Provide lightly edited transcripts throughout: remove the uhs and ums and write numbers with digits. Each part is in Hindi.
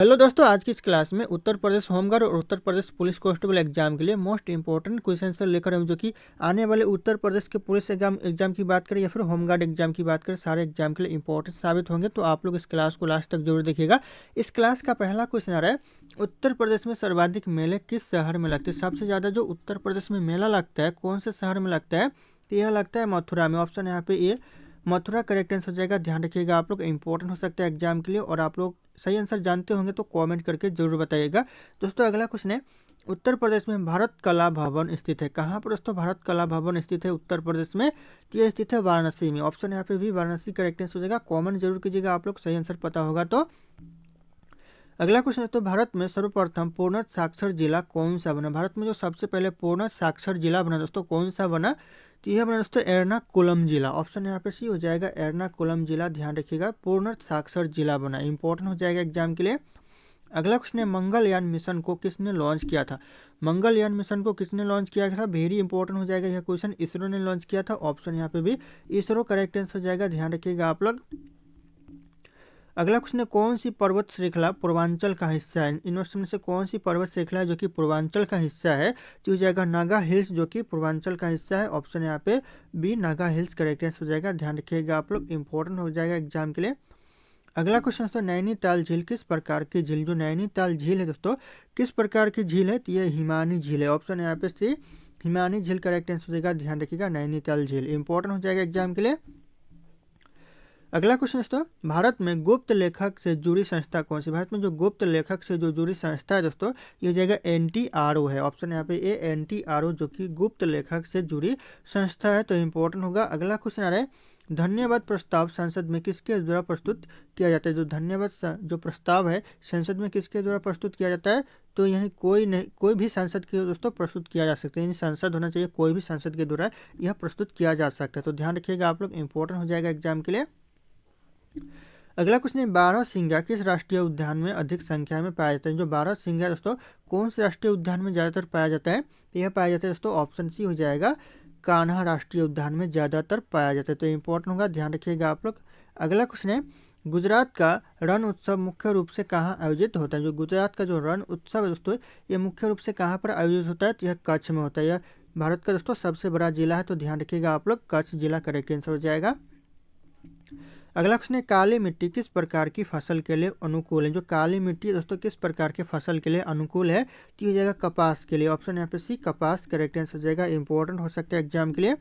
हेलो दोस्तों, आज की इस क्लास में उत्तर प्रदेश होमगार्ड और Uttar Pradesh police constable exam के लिए मोस्ट इंपॉर्टेंट क्वेश्चन से लेकर हम जो कि आने वाले उत्तर प्रदेश के पुलिस एग्जाम की बात करें या फिर होमगार्ड एग्जाम की बात करें, सारे एग्जाम के लिए इंपॉर्टेंट साबित होंगे। तो आप लोग इस क्लास को लास्ट तक जरूर देखिएगा। इस क्लास का पहला क्वेश्चन आ रहा है, उत्तर प्रदेश में सर्वाधिक मेले किस शहर में लगते हैं? सबसे ज़्यादा जो उत्तर प्रदेश में मेला लगता है कौन से शहर में लगता है? तो यह लगता है मथुरा में। ऑप्शन यहाँ पे ए मथुरा करेक्ट आंसर हो जाएगा। ध्यान रखिएगा, आप लोग इंपॉर्टेंट हो सकता है एग्जाम के लिए, और आप लोग सही आंसर जानते होंगे तो कमेंट करके जरूर बताइएगा। दोस्तों अगला क्वेश्चन है, उत्तर प्रदेश में भारत कला भवन स्थित है। कहाँ पर दोस्तों भारत कला भवन स्थित है उत्तर प्रदेश में? तो यह स्थित है वाराणसी में। ऑप्शन यहाँ पे भी वाराणसी करेक्ट आंसर हो जाएगा। कमेंट जरूर कीजिएगा आप लोग, सही आंसर पता होगा तो। अगला क्वेश्चन है, तो भारत में सर्वप्रथम पूर्ण साक्षर जिला कौन सा बना? भारत में जो सबसे पहले पूर्ण साक्षर जिला बना दोस्तों कौन सा बना? तो यह बना दोस्तों एर्नाकुलम जिला। ऑप्शन यहाँ पे सी हो जाएगा, एर्नाकुलम जिला। ध्यान रखिएगा, पूर्ण साक्षर जिला बना, इंपॉर्टेंट हो जाएगा एग्जाम के लिए। अगला क्वेश्चन है, मंगलयान मिशन को किसने लॉन्च किया था? मंगलयान मिशन को किसने लॉन्च किया था? वेरी इंपॉर्टेंट हो जाएगा यह क्वेश्चन। इसरो ने लॉन्च किया था। ऑप्शन यहाँ पे भी इसरो करेक्ट आंसर हो जाएगा। ध्यान रखिएगा आप लोग। अगला क्वेश्चन है, कौन सी पर्वत श्रृंखला पूर्वांचल का हिस्सा है? इन में से कौन सी पर्वत श्रृंखला है जो कि पूर्वांचल का हिस्सा है? तो हो जाएगा नागा हिल्स, जो कि पूर्वांचल का हिस्सा है। ऑप्शन यहाँ पे B Naga Hills correct answer हो जाएगा। ध्यान रखिएगा आप लोग, इंपॉर्टेंट हो जाएगा एग्जाम के लिए। अगला क्वेश्चन है, नैनीताल झील किस प्रकार की झील? जो नैनीताल झील है दोस्तों किस प्रकार की झील है? तो यह हिमानी झील है। ऑप्शन यहाँ पे सी हिमानी झील करेक्ट आंसर हो जाएगा। ध्यान रखिएगा, नैनीताल झील इंपॉर्टेंट हो जाएगा एग्जाम के लिए। अगला क्वेश्चन दोस्तों, भारत में गुप्त लेखक से जुड़ी संस्था कौन सी? भारत में जो गुप्त लेखक से जो जुड़ी संस्था है दोस्तों, ये हो जाएगा NTRO है। ऑप्शन यहाँ पे ए NTRO, जो कि गुप्त लेखक से जुड़ी संस्था है, तो इंपॉर्टेंट होगा। अगला क्वेश्चन आ रहा है, धन्यवाद प्रस्ताव संसद में किसके द्वारा प्रस्तुत किया जाता है? जो धन्यवाद जो प्रस्ताव है संसद में किसके द्वारा प्रस्तुत किया जाता है? तो यही कोई भी सांसद के दोस्तों प्रस्तुत किया जा सकता है, यानी संसद होना चाहिए, कोई भी सांसद के द्वारा यह प्रस्तुत किया जा सकता है। तो ध्यान रखिएगा आप लोग, इंपॉर्टेंट हो जाएगा एग्जाम के लिए। अगला क्वेश्चन है, बारहसिंगा किस राष्ट्रीय उद्यान में अधिक संख्या में पाया जाता है? जो बारहसिंगा दोस्तों कौन से राष्ट्रीय उद्यान में ज़्यादातर पाया जाता है? तो यह पाया जाता है दोस्तों, ऑप्शन सी हो जाएगा, कान्हा राष्ट्रीय उद्यान में ज़्यादातर पाया जाता है। तो इंपॉर्टेंट होगा, ध्यान रखिएगा आप लोग। अगला क्वेश्चन है, गुजरात का रण उत्सव मुख्य रूप से कहाँ आयोजित होता है? जो गुजरात का जो रण उत्सव है दोस्तों, ये मुख्य रूप से कहाँ पर आयोजित होता है? तो यह कच्छ में होता है। यह भारत का दोस्तों सबसे बड़ा जिला है, तो ध्यान रखिएगा आप लोग, कच्छ जिला करेक्ट आंसर हो जाएगा। अगला क्वेश्चन है, काली मिट्टी किस प्रकार की फसल के लिए अनुकूल है? जो काली मिट्टी दोस्तों किस प्रकार के फसल के लिए अनुकूल है? तो ये हो जाएगा कपास के लिए। ऑप्शन यहाँ पे सी कपास करेक्ट आंसर हो जाएगा, इंपॉर्टेंट हो सकता है एग्जाम के लिए।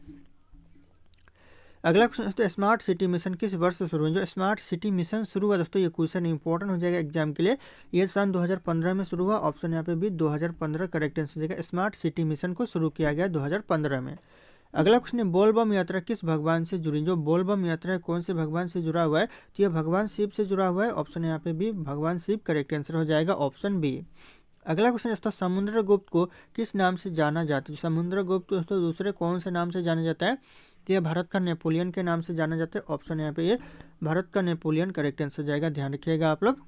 अगला क्वेश्चन दोस्तों, स्मार्ट सिटी मिशन किस वर्ष से शुरू हुआ? जो स्मार्ट सिटी मिशन शुरू हुआ दोस्तों, ये क्वेश्चन इंपॉर्टेंट हो जाएगा एग्जाम के लिए। ये सन 2015 में शुरू हुआ। ऑप्शन यहाँ पे भी 2015 करेक्ट आंसर हो जाएगा। स्मार्ट सिटी मिशन को शुरू किया गया 2015 में। अगला क्वेश्चन है, बोलबम यात्रा किस भगवान से जुड़ी? जो बोलबम यात्रा है कौन से भगवान से जुड़ा हुआ है? तो यह भगवान शिव से जुड़ा हुआ है। ऑप्शन यहाँ पे भी भगवान शिव करेक्ट आंसर हो जाएगा, ऑप्शन बी। अगला क्वेश्चन दोस्तों, समुद्रगुप्त को किस नाम से जाना जाता है? समुद्रगुप्त दोस्तों दूसरे कौन से नाम से जाना जाता है? तो यह भारत का नेपोलियन के नाम से जाना जाता है। ऑप्शन यहाँ पे ये भारत का नेपोलियन करेक्ट आंसर हो जाएगा। ध्यान रखिएगा आप लोग।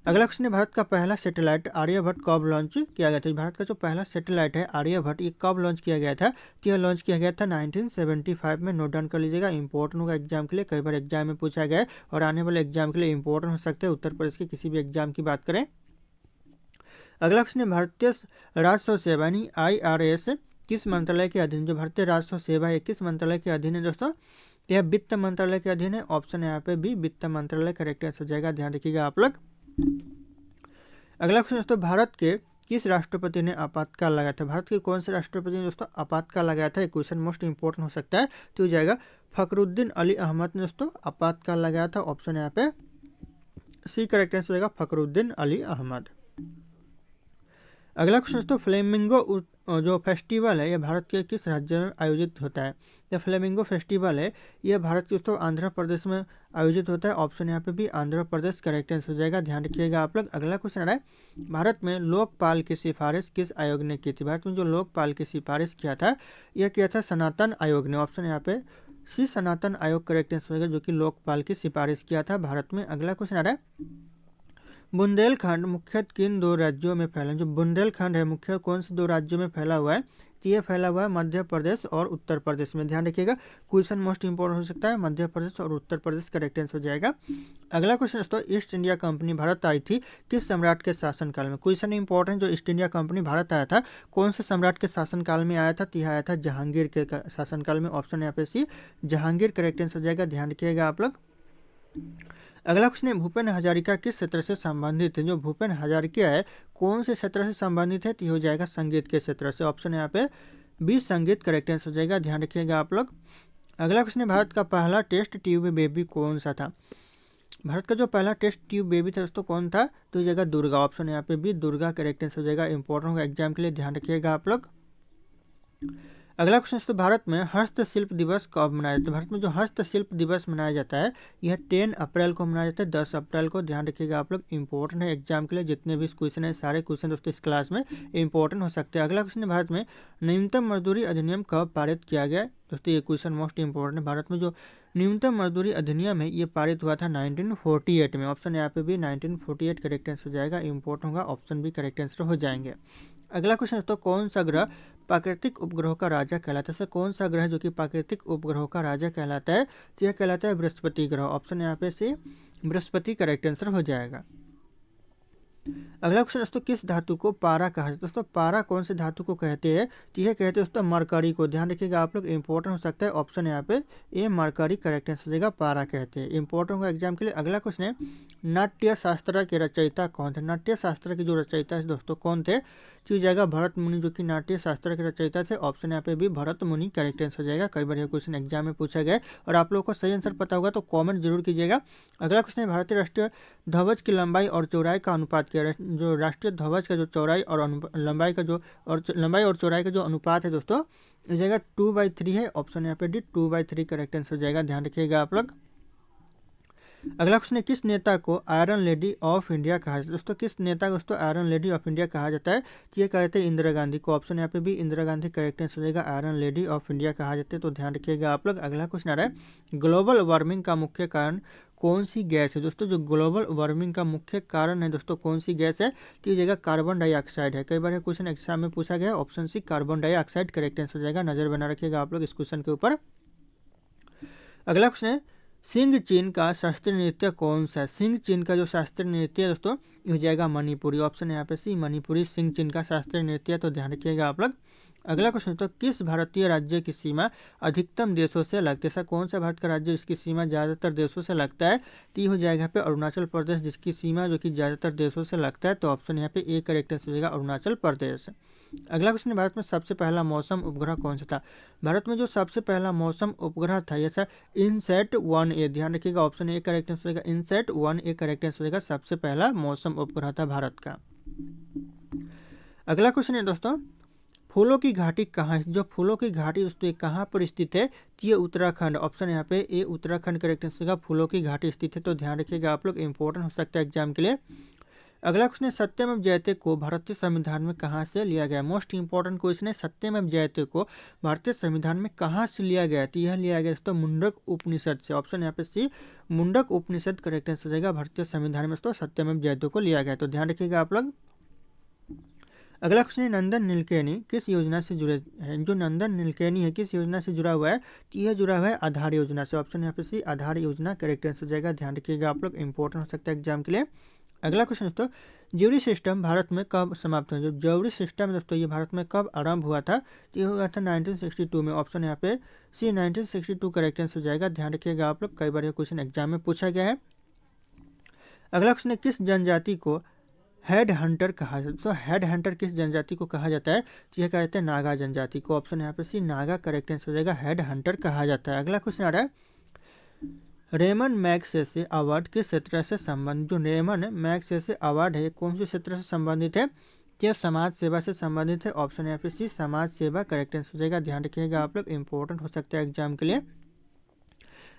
अगला क्वेश्चन है, भारत का पहला सैटेलाइट आर्यभट्ट कब लॉन्च किया गया था? भारत का जो पहला सैटेलाइट है आर्यभट्ट, ये कब लॉन्च किया गया था? तो यह लॉन्च किया गया था 1975 में। नोट डाउन कर लीजिएगा, इंपॉर्टेंट होगा एग्जाम के लिए, कई बार एग्जाम में पूछा गया है और आने वाले एग्जाम के लिए इंपॉर्टेंट हो सकते हैं। उत्तर प्रदेश के किसी भी एग्जाम की बात करें। अगला क्वेश्चन है, भारतीय राजस्व सेवा यानी IRS किस मंत्रालय के अधीन? जो भारतीय राजस्व सेवा है किस मंत्रालय के अधीन है दोस्तों? यह वित्त मंत्रालय के अधीन है। ऑप्शन यहाँ पे भी वित्त मंत्रालय करेक्ट आंसर हो जाएगा। ध्यान रखिएगा आप लोग। अगला क्वेश्चन दोस्तों, भारत के किस राष्ट्रपति ने आपातकाल लगाया था? भारत के कौन से राष्ट्रपति ने दोस्तों आपातकाल लगाया था? एक क्वेश्चन मोस्ट इंपॉर्टेंट हो सकता है, तो हो जाएगा फखरुद्दीन अली अहमद ने दोस्तों आपातकाल लगाया था। ऑप्शन यहाँ पे सी करेक्ट आंसर हो जाएगा, फखरुद्दीन अली अहमद। अगला क्वेश्चन दोस्तों, फ्लेमिंगो जो फेस्टिवल है यह भारत के किस राज्य में आयोजित होता है? यह फ्लेमिंगो फेस्टिवल है यह भारत के दोस्तों आंध्र प्रदेश में आयोजित होता है। ऑप्शन यहाँ पे भी आंध्र प्रदेश करेक्ट आंसर हो जाएगा। ध्यान रखिएगा आप लोग। अगला क्वेश्चन आ रहा है, भारत में लोकपाल की सिफारिश किस आयोग ने की थी? भारत में जो लोकपाल की सिफारिश किया था यह किया था सनातन आयोग ने। ऑप्शन यहाँ पे सी सनातन आयोग करेक्ट आंसर होगा, जो कि लोकपाल की सिफारिश किया था भारत में। अगला क्वेश्चन आ रहा है, बुंदेलखंड मुख्यतः किन दो राज्यों में फैला? जो बुंदेलखंड है मुख्य कौन से दो राज्यों में फैला हुआ है? तो ये फैला हुआ है मध्य प्रदेश और उत्तर प्रदेश में। ध्यान रखिएगा, क्वेश्चन मोस्ट इंपॉर्टेंट हो सकता है, मध्य प्रदेश और उत्तर प्रदेश करेक्ट आंसर हो जाएगा। अगला क्वेश्चन दोस्तों, ईस्ट इंडिया कंपनी भारत आई थी किस सम्राट के शासनकाल में। क्वेश्चन इंपॉर्टेंट, जो ईस्ट इंडिया कंपनी भारत आया था कौन से सम्राट के शासनकाल में आया था, तो यह आया था जहांगीर के शासनकाल में। ऑप्शन यहाँ पे सी जहांगीर करेक्ट आंसर हो जाएगा। ध्यान रखिएगा आप लोग। अगला क्वेश्चन है, भूपेन हजारिका किस क्षेत्र से संबंधित है। जो भूपेन हजारिका है कौन से क्षेत्र से संबंधित है, तो हो जाएगा संगीत के क्षेत्र से। ऑप्शन यहाँ पे बी संगीत करेक्ट आंसर हो जाएगा। ध्यान रखिएगा आप लोग। अगला क्वेश्चन है, भारत का पहला टेस्ट ट्यूब बेबी कौन सा था। भारत का जो पहला टेस्ट ट्यूब बेबी था दोस्तों कौन था, तो हो जाएगा दुर्गा। ऑप्शन यहाँ पे बी दुर्गा करेक्ट आंसर हो जाएगा। इंपॉर्टेंट होगा एग्जाम के लिए, ध्यान रखिएगा आप लोग। अगला क्वेश्चन है, भारत में हस्तशिल्प दिवस कब मनाया जाता है। भारत में जो हस्तशिल्प दिवस मनाया जाता है यह 10 अप्रैल को मनाया जाता है, 10 अप्रैल को। ध्यान रखिएगा आप लोग, इंपॉर्टेंट है एग्जाम के लिए। जितने भी क्वेश्चन है सारे क्वेश्चन दोस्तों इस क्लास में इंपॉर्टेंट हो सकते हैं। अगला क्वेश्चन है, भारत में न्यूनतम मजदूरी अधिनियम कब पारित किया गया दोस्तों। ये क्वेश्चन मोस्ट इंपॉर्टेंट है। भारत में जो न्यूनतम मजदूरी अधिनियम है ये पारित हुआ था 1948 में। ऑप्शन यहाँ पे भी 1948 करेक्ट आंसर हो जाएगा। इंपॉर्टेंट होगा, ऑप्शन भी करेक्ट आंसर हो जाएंगे। अगला क्वेश्चन है, तो कौन सा ग्रह प्राकृतिक उपग्रहों का राजा कहलाता है। सर कौन सा ग्रह जो कि प्राकृतिक उपग्रहों का राजा कहलाता है, तो यह कहलाता है बृहस्पति ग्रह। ऑप्शन यहाँ पे से बृहस्पति करेक्ट आंसर हो जाएगा। अगला क्वेश्चन दोस्तों, किस धातु को पारा कहा जाता है। दोस्तों पारा कौन से धातु को कहते हैं, तो यह कहते हैं दोस्तों मरकरी को। ध्यान रखिएगा आप लोग, इंपॉर्टेंट हो सकता है। ऑप्शन यहाँ पे ए मरकरी करेक्ट आंसर हो जाएगा। पारा कहते हैं, इंपॉर्टेंट होगा एग्जाम के लिए। अगला क्वेश्चन है, नाट्य शास्त्र के रचयिता कौन थे। नाट्य शास्त्र के जो रचयिता है दोस्तों कौन थे, तो हो जाएगा भरत मुनि, जो कि नाट्य शास्त्र के रचयिता थे। ऑप्शन यहाँ पे भी भरत मुनि करेक्ट आंसर हो जाएगा। कई बार यह क्वेश्चन एग्जाम में पूछा गया और आप लोगों को सही आंसर पता होगा तो कमेंट जरूर कीजिएगा। अगला क्वेश्चन है, भारतीय राष्ट्रीय ध्वज की लंबाई और चौड़ाई का अनुपात क्या है। जो राष्ट्रीय ध्वज का जो चौड़ाई और लंबाई का जो लंबाई और चौड़ाई का जो अनुपात है दोस्तों हो जाएगा 2/3 है। ऑप्शन यहाँ पे डी 2/3 करेक्ट आंसर हो जाएगा। ध्यान रखिएगा आप लोग। अगला क्वेश्चन है, किस नेता को आयरन लेडी ऑफ इंडिया कहा जाता है। दोस्तों किस नेता को दोस्तों आयरन लेडी ऑफ इंडिया कहा जाता है, तो ये कहते हैं इंदिरा गांधी को। ऑप्शन यहाँ पे भी इंदिरा गांधी करेक्ट आंसर हो जाएगा। आयरन लेडी ऑफ इंडिया कहा जाता है, तो ध्यान रखिएगा आप लोग। अगला क्वेश्चन आ रहा है, ग्लोबल वार्मिंग का मुख्य कारण कौन सी गैस है। दोस्तों जो ग्लोबल वार्मिंग का मुख्य कारण है दोस्तों कौन सी गैस है, तो ये जगह कार्बन डाइऑक्साइड है। कई बार ये क्वेश्चन एग्जाम में पूछा गया। Option C carbon dioxide correct answer हो जाएगा। नजर बना रखिएगा आप लोग इस क्वेश्चन के ऊपर। अगला क्वेश्चन है, सिंह चीन का शास्त्रीय नृत्य कौन सा है। सिंह चीन का जो शास्त्रीय नृत्य है दोस्तों ये हो जाएगा मणिपुरी। ऑप्शन यहाँ पे सी मणिपुरी सिंह चीन का शास्त्रीय नृत्य है, तो ध्यान रखिएगा आप लोग। अगला क्वेश्चन, तो किस भारतीय राज्य की सीमा अधिकतम देशों से लगती है। ऐसा कौन सा भारत का राज्य जिसकी सीमा ज़्यादातर देशों से लगता है, तो ये हो जाएगा यहाँ पे अरुणाचल प्रदेश, जिसकी सीमा जो कि ज़्यादातर देशों से लगता है। तो ऑप्शन यहाँ पे ए करेक्ट आंसर हो जाएगा, अरुणाचल प्रदेश। अगला क्वेश्चन, भारत में सबसे पहला मौसम उपग्रह कौन सा था। भारत में जो सबसे पहला मौसम उपग्रह था यह इनसैट 1A। ध्यान रखिएगा, ऑप्शन ए करेक्ट आंसर हो जाएगा। इनसैट 1A करेक्ट आंसर हो जाएगा। सबसे पहला मौसम उपग्रह था भारत का। अगला क्वेश्चन है दोस्तों, फूलों की घाटी कहाँ है। जो फूलों की घाटी दोस्तों ये कहाँ पर स्थित है, तो ये उत्तराखंड। ऑप्शन यहाँ पे ए उत्तराखंड करेक्ट आंसर होगा। फूलों की घाटी स्थित है, तो ध्यान रखिएगा आप लोग, इंपॉर्टेंट हो सकता है एग्जाम के लिए। अगला क्वेश्चन है, सत्यमेव जयते को भारतीय संविधान में कहाँ से लिया गया। मोस्ट इंपॉर्टेंट क्वेश्चन है, सत्यमेव जयते को भारतीय संविधान में कहाँ से लिया गया, तो यह लिया गया दोस्तों मुंडक उपनिषद से। ऑप्शन यहाँ पे सी मुंडक उपनिषद करेक्ट आंसर हो जाएगा। भारतीय संविधान में दोस्तों सत्यमेव जयते को लिया गया, तो ध्यान रखिएगा आप लोग। अगला क्वेश्चन है, नंदन नीलकेनी किस योजना से जुड़े हैं। जो नंदन नीलकेनी है किस योजना से जुड़ा हुआ है, तो यह जुड़ा हुआ है आधार योजना से। ऑप्शन यहाँ पे सी आधार योजना करेक्ट आंसर हो जाएगा। ध्यान रखिएगा आप लोग, इंपॉर्टेंट हो सकता है एग्जाम के लिए। अगला क्वेश्चन दोस्तों, ज्यूरी सिस्टम भारत में कब समाप्त हुआ। जो ज्यूरी सिस्टम है दोस्तों ये भारत में कब आरंभ हुआ था, तो ये हुआ था 1962 में। ऑप्शन यहाँ पे सी 1962 करेक्ट आंसर हो जाएगा। ध्यान रखिएगा आप लोग, कई बार ये क्वेश्चन एग्जाम में पूछा गया है। अगला क्वेश्चन है, किस जनजाति को हेड हंटर कहा जाता है। तो हेड हंटर किस जनजाति को कहा जाता है, तो यह कहते हैं नागा जनजाति को। ऑप्शन यहाँ पे सी नागा करेक्ट आंसर हो जाएगा। हेड हंटर कहा जाता है। अगला क्वेश्चन आ रहा है, रेमन मैगसेसे अवार्ड किस क्षेत्र से संबंधित। जो रेमन मैगसेसे अवार्ड है कौन से क्षेत्र से संबंधित है, यह समाज सेवा से संबंधित है। ऑप्शन यहाँ पे सी समाज सेवा करेक्ट आंसर हो जाएगा। ध्यान रखिएगा आप लोग, इंपॉर्टेंट हो सकता है एग्जाम के लिए।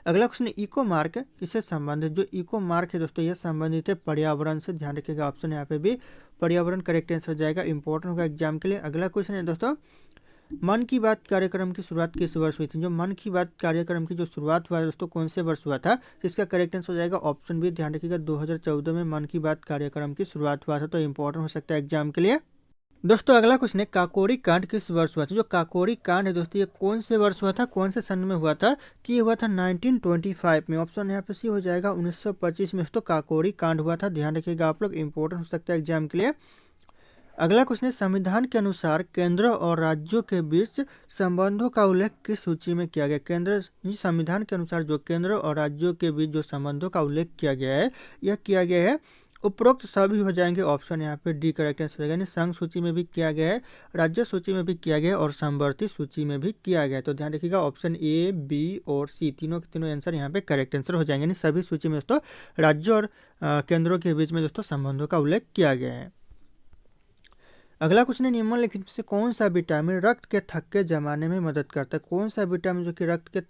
अगला क्वेश्चन है, इको मार्क किससे संबंधित। जो इको मार्क है दोस्तों यह संबंधित है पर्यावरण से। ध्यान रखिएगा, ऑप्शन यहाँ पे भी पर्यावरण करेक्ट आंसर हो जाएगा। इंपॉर्टेंट होगा एग्जाम के लिए। अगला क्वेश्चन है दोस्तों, मन की बात कार्यक्रम की शुरुआत किस वर्ष हुई थी। जो मन की बात कार्यक्रम की जो शुरुआत हुआ है दोस्तों कौन से वर्ष हुआ था, इसका करेक्ट आंसर हो जाएगा ऑप्शन बी। ध्यान रखिएगा 2014 में मन की बात कार्यक्रम की शुरुआत हुआ था, तो इंपॉर्टेंट हो सकता है एग्जाम के लिए। दोस्तों अगला क्वेश्चन है, काकोरी कांड किस वर्ष हुआ था। जो काकोरी कांड है दोस्तों, ये कौन से वर्ष हुआ था, कौन से सन में हुआ था। तो ये हुआ था 1925 में। ऑप्शन यहाँ पे सी हो जाएगा 1925 में दोस्तों काकोरी कांड हुआ था। ध्यान रखिएगा आप लोग, इंपॉर्टेंट हो सकता है एग्जाम के लिए। अगला क्वेश्चन है, संविधान के अनुसार केंद्र और राज्यों के बीच संबंधों का उल्लेख किस सूची में किया गया। संविधान के अनुसार जो केंद्र और राज्यों के बीच जो संबंधों का उल्लेख किया गया है, यह किया गया है उपरोक्त सभी हो जाएंगे। ऑप्शन यहाँ पे डी करेक्ट आंसर हो जाएगा। यानी संघ सूची में भी किया गया है, राज्य सूची में भी किया गया है और समवर्ती सूची में भी किया गया है। तो ध्यान रखिएगा, ऑप्शन ए, बी और सी तीनों के तीनों आंसर यहाँ पे करेक्ट आंसर हो जाएंगे। यानी सभी सूची में दोस्तों राज्यों और केंद्रों के बीच में दोस्तों संबंधों का उल्लेख किया गया है। अगला क्वेश्चन है, निम्नलिखित में से कौन सा विटामिन रक्त के थक्के जमाने में मदद करता है। कौन सा विटामिन जो कि रक्त के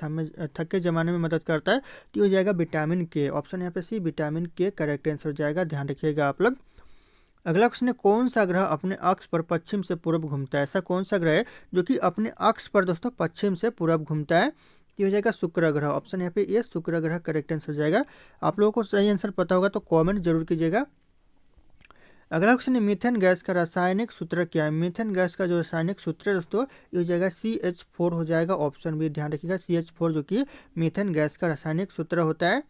थक्के जमाने में मदद करता है। तो हो जाएगा विटामिन के। ऑप्शन यहाँ पे सी, विटामिन के करेक्ट आंसर हो जाएगा। ध्यान रखिएगा आप लोग। अगला क्वेश्चन है, कौन सा ग्रह अपने अक्ष पर पश्चिम से पूर्व घूमता है। ऐसा कौन सा ग्रह है जो कि अपने अक्ष पर दोस्तों पश्चिम से पूर्व घूमता है। तो हो जाएगा शुक्र ग्रह। ऑप्शन यहाँ पे ये शुक्र ग्रह करेक्ट आंसर हो जाएगा। आप लोगों को सही आंसर पता होगा तो कॉमेंट जरूर कीजिएगा। अगला क्वेश्चन है, मीथेन गैस का रासायनिक सूत्र क्या है। मीथेन गैस का जो रासायनिक सूत्र है दोस्तों, ये हो जाएगा CH4 हो जाएगा। ऑप्शन बी ध्यान रखिएगा, CH4 जो कि मीथेन गैस का रासायनिक सूत्र होता है।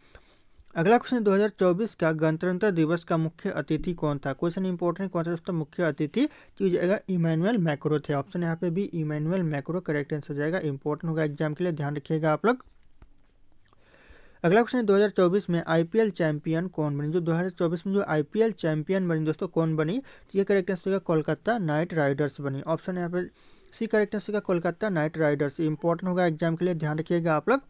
अगला क्वेश्चन, 2024 का गणतंत्र दिवस का मुख्य अतिथि कौन था। क्वेश्चन इंपॉर्टेंट, कौन था दोस्तों मुख्य अतिथि। तो हो जाएगा इमैनुअल मैक्रो थे। ऑप्शन यहाँ पे भी इमैनुअल मैक्रो करेक्ट आंसर हो जाएगा। इंपॉर्टेंट होगा एग्जाम के लिए, ध्यान रखिएगा आप लोग। अगला क्वेश्चन है, 2024 में IPL चैंपियन कौन बनी। जो 2024 में जो IPL चैंपियन बनी दोस्तों कौन बनी। तो ये करेक्ट आंसर होगा कोलकाता नाइट राइडर्स बनी। ऑप्शन यहाँ पे सी करेक्ट आंसर होगा कोलकाता नाइट राइडर्स। इंपॉर्टेंट होगा एग्जाम के लिए, ध्यान रखिएगा आप लोग।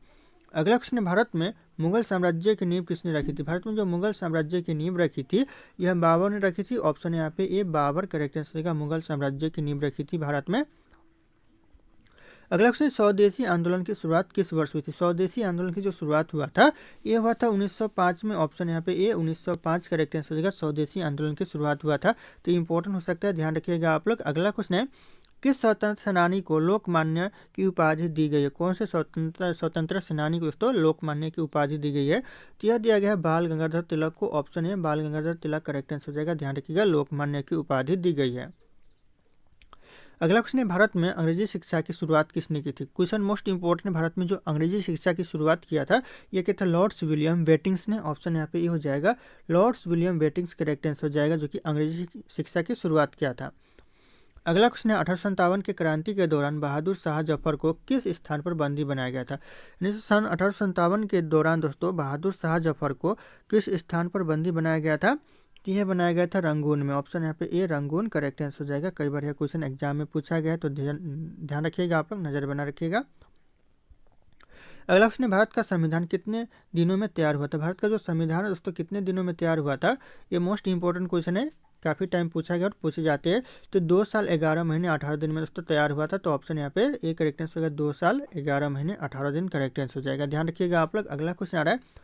अगला क्वेश्चन है, भारत में मुगल साम्राज्य की नींव किसने रखी थी। भारत में जो मुगल साम्राज्य की नींव रखी थी, यह बाबर ने रखी थी। ऑप्शन यहाँ पे ए, बाबर करेक्ट आंसर होगा। मुगल साम्राज्य की नींव रखी थी भारत में। अगला क्वेश्चन, स्वदेशी आंदोलन की शुरुआत किस वर्ष हुई थी। स्वदेशी आंदोलन की जो शुरुआत हुआ था, ये हुआ था 1905 में। ऑप्शन यहाँ पे ए, 1905 करेक्ट आंसर हो जाएगा। स्वदेशी आंदोलन की शुरुआत हुआ था। तो इंपॉर्टेंट हो सकता है, ध्यान रखिएगा आप लोग। अगला क्वेश्चन है, किस स्वतंत्र सेनानी को लोकमान्य की उपाधि दी गई है। कौन से स्वतंत्र सेनानी को दोस्तों लोकमान्य की उपाधि दी गई है। तो यह दिया गया है बाल गंगाधर तिलक को। ऑप्शन है बाल गंगाधर तिलक करेक्ट आंसर हो जाएगा। ध्यान रखिएगा, लोकमान्य की उपाधि दी गई है। अगला क्वेश्चन है, भारत में अंग्रेजी शिक्षा की शुरुआत किसने की थी। क्वेश्चन मोस्ट इंपॉर्टेंट, भारत में जो अंग्रेजी शिक्षा की शुरुआत किया था, यह क्या था, लॉर्ड्स विलियम वेटिंग्स ने। ऑप्शन यहाँ पे ये हो जाएगा, लॉर्ड्स विलियम वेटिंग्स करेक्ट आंसर हो जाएगा, जो कि अंग्रेजी शिक्षा की शुरुआत किया था। अगला क्वेश्चन है, 1857 के क्रांति के दौरान बहादुर शाह जफर को किस स्थान पर बंदी बनाया गया था। यानी सन 1857 के दौरान दोस्तों बहादुर शाह जफर को किस स्थान पर बंदी बनाया गया था। तो यह बनाया गया था रंगून में। ऑप्शन यहाँ पे ए, रंगून करेक्ट आंसर हो जाएगा। कई बार यह क्वेश्चन एग्जाम में पूछा गया है, तो ध्यान रखिएगा आप लोग, नजर बना रखिएगा। अगला क्वेश्चन है, भारत का संविधान कितने दिनों में तैयार हुआ था। भारत का जो संविधान है दोस्तों कितने दिनों में तैयार हुआ था। ये मोस्ट इंपॉर्टेंट क्वेश्चन है, काफ़ी टाइम पूछा गया और पूछे जाते हैं। तो 2 साल 11 महीने 18 दिन में दोस्तों तैयार हुआ था। तो ऑप्शन यहाँ पे ए करेक्ट आंसर होगा, 2 साल 11 महीने 18 दिन करेक्ट आंसर हो जाएगा। ध्यान रखिएगा आप लोग। अगला क्वेश्चन आ रहा है,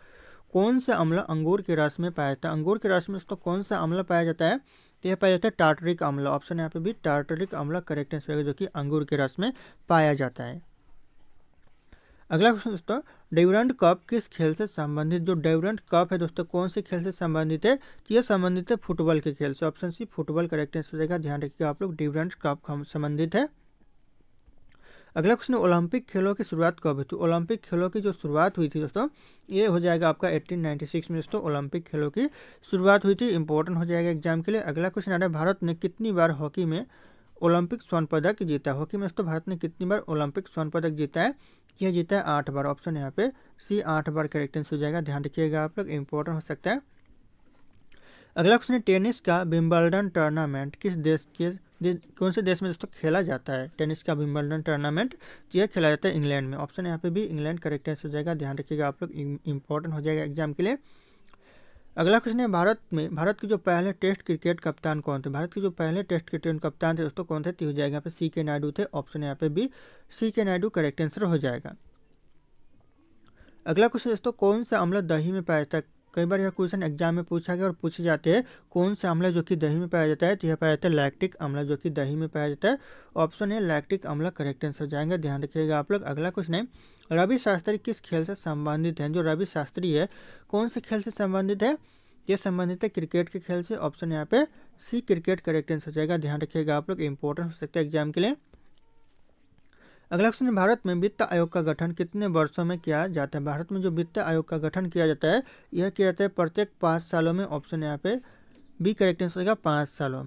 कौन सा अम्ल अंगूर के रस में पाया जाता है। अंगूर के रस में दोस्तों कौन सा अम्ल पाया जाता है। तो यह पाया जाता है टार्टरिक अम्ल। ऑप्शन यहाँ पे भी टार्टरिक अम्ल करेक्ट आंसर होगा, जो कि अंगूर के रस में पाया जाता है। अगला क्वेश्चन दोस्तों, ड्यूरंड कप किस खेल से संबंधित। जो ड्यूरंड कप है दोस्तों कौन से खेल से संबंधित है। तो यह संबंधित है फुटबॉल के खेल से। Option C, football correct answer हो जाएगा। ध्यान रखिएगा आप लोग, ड्यूरंड कप संबंधित है। अगला क्वेश्चन, ओलंपिक खेलों की शुरुआत कब हुई थी। ओलंपिक खेलों की जो शुरुआत हुई थी दोस्तों, ये हो जाएगा आपका 1896 में दोस्तों ओलंपिक खेलों की शुरुआत हुई थी। इंपॉर्टेंट हो जाएगा एग्जाम के लिए। अगला क्वेश्चन आ रहा है, भारत ने कितनी बार हॉकी में ओलंपिक स्वर्ण पदक जीता। हॉकी में दोस्तों भारत ने कितनी बार ओलंपिक स्वर्ण पदक जीता है। यह जीता है 8 बार। ऑप्शन यहाँ पे सी, 8 बार करेक्ट आंसर हो जाएगा। ध्यान रखिएगा आप लोग, इंपॉर्टेंट हो सकता है। अगला क्वेश्चन है, टेनिस का विंबलडन टूर्नामेंट किस देश के कौन से देश में दोस्तों खेला जाता है। टेनिस का विंबलडन टूर्नामेंट यह खेला जाता है इंग्लैंड में। ऑप्शन यहाँ पे भी इंग्लैंड करेक्ट आंसर हो जाएगा। ध्यान रखिएगा आप लोग, इंपॉर्टेंट हो जाएगा एग्जाम के लिए। अगला क्वेश्चन है, भारत के जो पहले टेस्ट क्रिकेट कप्तान कौन थे। भारत के जो पहले टेस्ट क्रिकेट कप्तान थे दोस्तों कौन थे। तो हो जाएगा यहाँ पे सी के नायडू थे। ऑप्शन यहाँ पे भी सी के नायडू करेक्ट आंसर हो जाएगा। अगला क्वेश्चन दोस्तों, कौन सा अम्ल दही में पाया जाता है। कई बार यह क्वेश्चन एग्जाम में पूछा गया और पूछे जाते हैं, कौन सा अम्ल जो कि दही में पाया जाता है। तो यह पाया जाता है लैक्टिक अम्ल, जो कि दही में पाया जाता है। ऑप्शन है लैक्टिक अम्ल करेक्ट आंसर हो जाएंगे। ध्यान रखिएगा आप लोग। अगला क्वेश्चन है, रवि शास्त्री किस खेल से संबंधित है। जो रवि शास्त्री है कौन से खेल से संबंधित है। ये संबंधित है क्रिकेट के खेल से। ऑप्शन यहाँ पे सी क्रिकेट करेक्ट आंसर हो जाएगा, ध्यान रखिएगा आप लोग, इंपॉर्टेंट हो सकता है एग्जाम के लिए। अगला क्वेश्चन है, भारत में वित्त आयोग का गठन कितने वर्षों में किया जाता है? भारत में जो वित्त आयोग का गठन किया जाता है यह किया जाता है प्रत्येक 5 सालों में। ऑप्शन यहाँ पे बी करेक्ट आंसर होगा 5 सालों।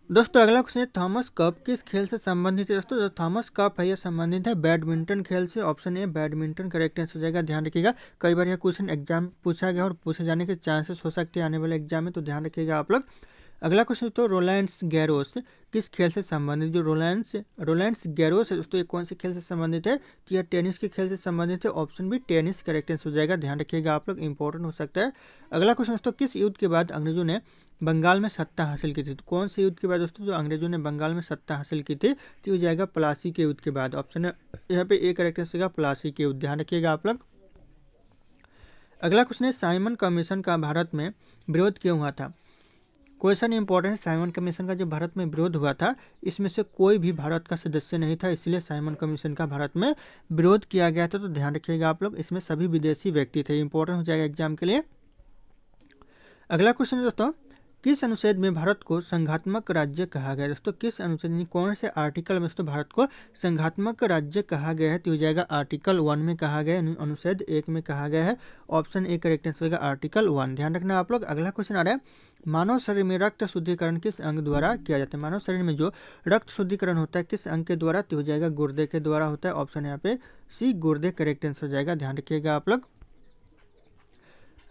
दोस्तों अगला क्वेश्चन है, थॉमस कप किस खेल से संबंधित है? दोस्तों जो थॉमस कप है यह संबंधित है बैडमिंटन खेल से। Option A badminton correct answer हो जाएगा, ध्यान रखिएगा। कई बार यह क्वेश्चन एग्जाम पूछा गया और पूछे जाने के चांसेस हो सकते हैं आने वाले एग्जाम में, तो ध्यान रखिएगा आप लोग। अगला क्वेश्चन तो रोलैंड्स गैरोस किस खेल से संबंधित? जो रोलैंड्स गैरोस है दोस्तों ये कौन से खेल से संबंधित है? तो यह टेनिस के खेल से संबंधित है। Option B tennis correct answer हो जाएगा, ध्यान रखिएगा आप लोग, इंपॉर्टेंट हो सकता है। अगला क्वेश्चन दोस्तों, किस युद्ध के बाद अंग्रेजों ने बंगाल में सत्ता हासिल की थी? तो कौन से युद्ध के बाद दोस्तों जो अंग्रेजों ने बंगाल में सत्ता हासिल की थी? तो हो जाएगा प्लासी के युद्ध के बाद। ऑप्शन है यहाँ पे ए करेक्ट आंसर होगा प्लासी के युद्ध, ध्यान रखिएगा आप लोग। अगला क्वेश्चन है, साइमन कमीशन का भारत में विरोध क्यों हुआ था? क्वेश्चन इंपॉर्टेंट है, साइमन कमीशन का जो भारत में विरोध हुआ था इसमें से कोई भी भारत का सदस्य नहीं था, इसलिए साइमन कमीशन का भारत में विरोध किया गया था। तो ध्यान रखिएगा आप लोग, इसमें सभी विदेशी व्यक्ति थे, इंपॉर्टेंट हो जाएगा एग्जाम के लिए। अगला क्वेश्चन है दोस्तों, किस अनुच्छेद में भारत को संघात्मक राज्य कहा गया? दोस्तों किस अनुच्छेद कौन से आर्टिकल में दोस्तों भारत को संघात्मक राज्य कहा गया है? तो हो जाएगा आर्टिकल 1 में कहा गया है, अनुच्छेद 1 में कहा गया है। ऑप्शन ए करेक्ट आंसर होगा आर्टिकल 1, ध्यान रखना आप लोग। अगला क्वेश्चन आ रहा है, मानव शरीर में रक्त शुद्धिकरण किस अंग द्वारा किया जाता है? मानव शरीर में जो रक्त शुद्धिकरण होता है किस अंग के द्वारा? तो हो जाएगा गुर्दे के द्वारा होता है। ऑप्शन यहाँ पे सी गुर्दे करेक्ट आंसर हो जाएगा, ध्यान रखिएगा आप लोग।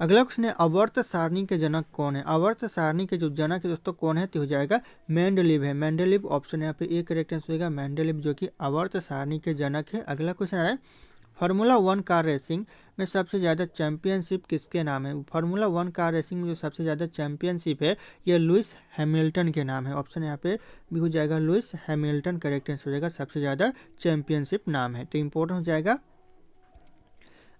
अगला क्वेश्चन है, आवर्त सारणी के जनक कौन है? आवर्त सारणी के जो जनक है दोस्तों कौन है? तो हो जाएगा मेंडलीव है, मेंडलीव। ऑप्शन यहाँ पे ए करेक्ट आंसर होगा मेंडलीव, जो कि आवर्त सारणी के जनक है। अगला क्वेश्चन है, फार्मूला 1 कार रेसिंग में सबसे ज़्यादा चैंपियनशिप किसके नाम है? फार्मूला 1 कार रेसिंग में जो सबसे ज़्यादा चैंपियनशिप है यह लुइस हैमिल्टन के नाम है। ऑप्शन यहाँ पे भी हो जाएगा लुइस हैमिल्टन करेक्ट आंसर हो जाएगा, सबसे ज़्यादा चैंपियनशिप नाम है, तो इंपॉर्टेंट हो जाएगा।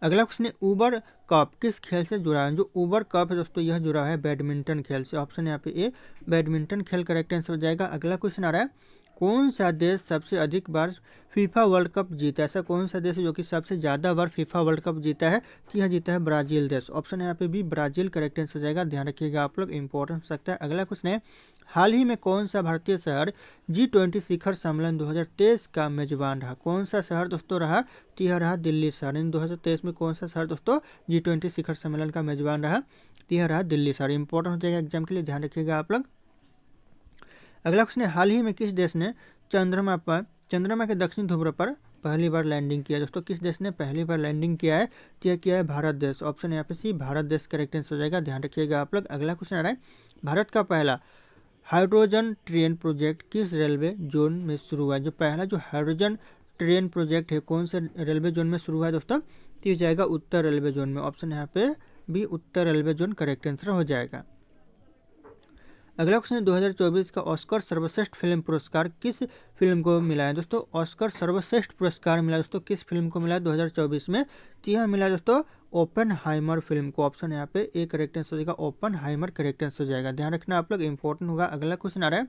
अगला क्वेश्चन है, उबर कप किस खेल से जुड़ा है? जो उबर कप है दोस्तों यह जुड़ा है बैडमिंटन खेल से। ऑप्शन यहाँ पे ए बैडमिंटन खेल करेक्ट आंसर हो जाएगा। अगला क्वेश्चन आ रहा है, कौन सा देश सबसे अधिक बार फीफा वर्ल्ड कप जीता है? ऐसा कौन सा देश है जो कि सबसे ज़्यादा बार फीफा वर्ल्ड कप जीता है? तो यह जीता है ब्राज़ील देश। ऑप्शन यहाँ पे भी ब्राज़ील करेक्ट आंसर हो जाएगा, ध्यान रखिएगा आप लोग, इंपॉर्टेंट हो सकता है। अगला क्वेश्चन है, हाल ही में कौन सा भारतीय शहर G20 शिखर सम्मेलन 2023 का मेजबान रहा? कौन सा शहर दोस्तों रहा? तो यह रहा दिल्ली शहर। इन 2023 में कौन सा शहर दोस्तों G20 शिखर सम्मेलन का मेजबान रहा? तो यह रहा दिल्ली शहर, इंपॉर्टेंट हो जाएगा एग्जाम के लिए, ध्यान रखिएगा आप लोग। अगला क्वेश्चन है, हाल ही में किस देश ने चंद्रमा के दक्षिणी ध्रुव पर पहली बार लैंडिंग किया? दोस्तों किस देश ने पहली बार लैंडिंग किया है? तो यह किया है भारत देश। ऑप्शन यहाँ पे सी भारत देश करेक्ट आंसर हो जाएगा, ध्यान रखिएगा आप लोग। अगला क्वेश्चन आ रहा है, भारत का पहला हाइड्रोजन ट्रेन प्रोजेक्ट किस रेलवे जोन में शुरू हुआ? जो पहला जो हाइड्रोजन ट्रेन प्रोजेक्ट है कौन से रेलवे जोन में शुरू हुआ है दोस्तों? तो ये जाएगा उत्तर रेलवे जोन में। ऑप्शन यहाँ पे भी उत्तर रेलवे जोन करेक्ट आंसर हो जाएगा। अगला क्वेश्चन है, 2024 का ऑस्कर सर्वश्रेष्ठ फिल्म पुरस्कार किस फिल्म को मिला है? दोस्तों ऑस्कर सर्वश्रेष्ठ पुरस्कार मिला दोस्तों किस फिल्म को मिला 2024 में? तो यह मिला दोस्तों ओपेनहाइमर फिल्म को। ऑप्शन यहाँ पे ए करेक्ट आंसर हो जाएगा, ओपेनहाइमर करेक्ट आंसर हो जाएगा, ध्यान रखना आप लोग, इंपॉर्टेंट होगा। अगला क्वेश्चन आ रहा है,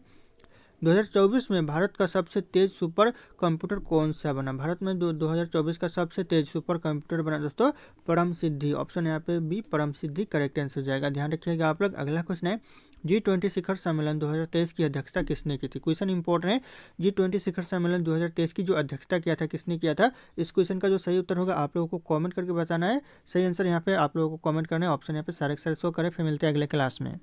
2024 में भारत का सबसे तेज सुपर कंप्यूटर कौन सा बना? भारत में 2024 का सबसे तेज सुपर कंप्यूटर बना दोस्तों परम सिद्धि। ऑप्शन यहाँ पे बी परम सिद्धि करेक्ट आंसर हो जाएगा, ध्यान रखिएगा आप लोग। अगला क्वेश्चन है, G20 शिखर सम्मेलन 2023 की अध्यक्षता किसने की थी? क्वेश्चन इंपॉर्टेंट है, G20 शिखर सम्मेलन 2023 की जो अध्यक्षता किया था किसने किया था? इस क्वेश्चन का जो सही उत्तर होगा आप लोगों को कमेंट करके बताना है। सही आंसर यहाँ पे आप लोगों को कमेंट करना है। ऑप्शन यहाँ पे सारे शो करें। फिर मिलते हैं अगले क्लास में।